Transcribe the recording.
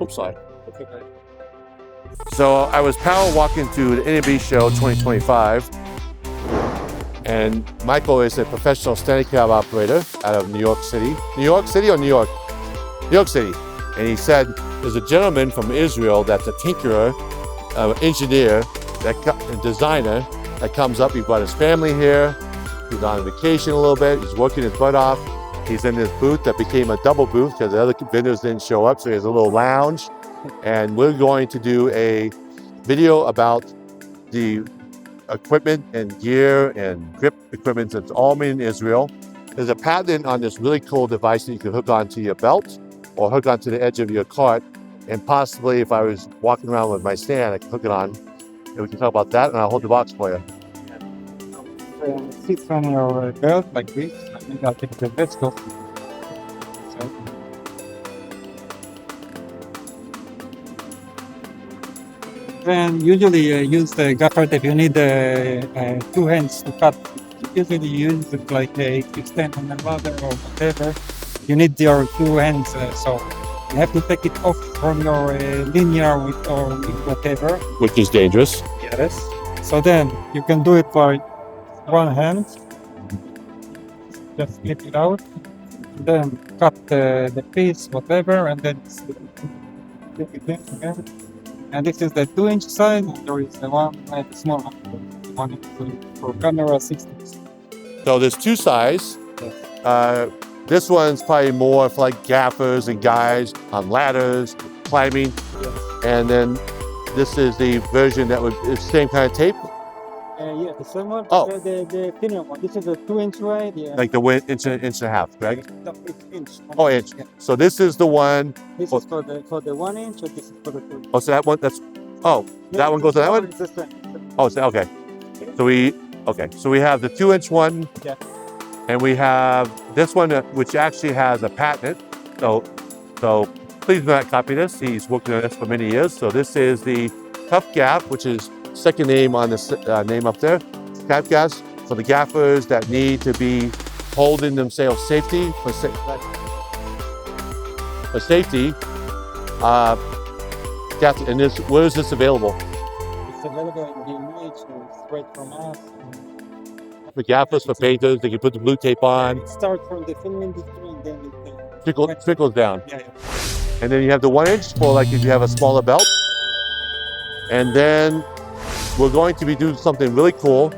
Oops, sorry. So I was power walking to the NAB Show 2025, and Michael is a professional Steadicam operator out of New York City. New York City or New York? New York City. And he said there's a gentleman from Israel that's a tinkerer, engineer, a designer that comes up. He brought his family here. He's on vacation a little bit. He's working his butt off. He's in this booth that became a double booth because the other vendors didn't show up. So he has a little lounge. And we're going to do a video about the equipment and gear and grip equipment that's all made in Israel. There's a patent on this really cool device that you can hook onto your belt or hook onto the edge of your cart. And possibly if I was walking around with my stand, I could hook it on. And we can talk about that, and I'll hold the box for you. It sits on your belt like this. I think I'll take the best off. Then usually use the gaffer tape. You need 2 hands to cut. Usually you use it like if you stand on the ladder or whatever. You need your 2 hands, so you have to take it off from your linear or whatever. Which is dangerous. Yes. So then you can do it by 1 hand. Just flip it out. Then cut the piece, whatever, and then flip it in again. And this is the 2-inch size. There is the one, the small one for camera 60s. So there's 2 sizes. This one's probably more for like gaffers and guys on ladders, climbing. Yes. And then this is the version that would, it's the same kind of tape? Yeah, the same one. Oh. The thinner one. This is a 2-inch wide. Yeah. Like the inch and a half, correct? No, it's inch. Oh, inch. Yeah. So this is the one. This is for the 1 inch, or this is for the 2 inch? Oh, so that one, that's, oh, that one goes to that one? It's the same. Oh, so, okay. So we have the 2-inch one. Yeah. And we have this one, which actually has a patent. So please do not copy this. He's worked on this for many years. So this is the TOUGHGAFF, which is second name on this name up there. TOUGHGAFF for the gaffers that need to be holding themselves safety for safety. And this, where is this available? It's available in the image, straight from us. For gaffers, for painters, they can put the blue tape on. It starts from the film industry and then it Trickles down. Yeah. And then you have the 1 inch for like if you have a smaller belt. And then we're going to be doing something really cool.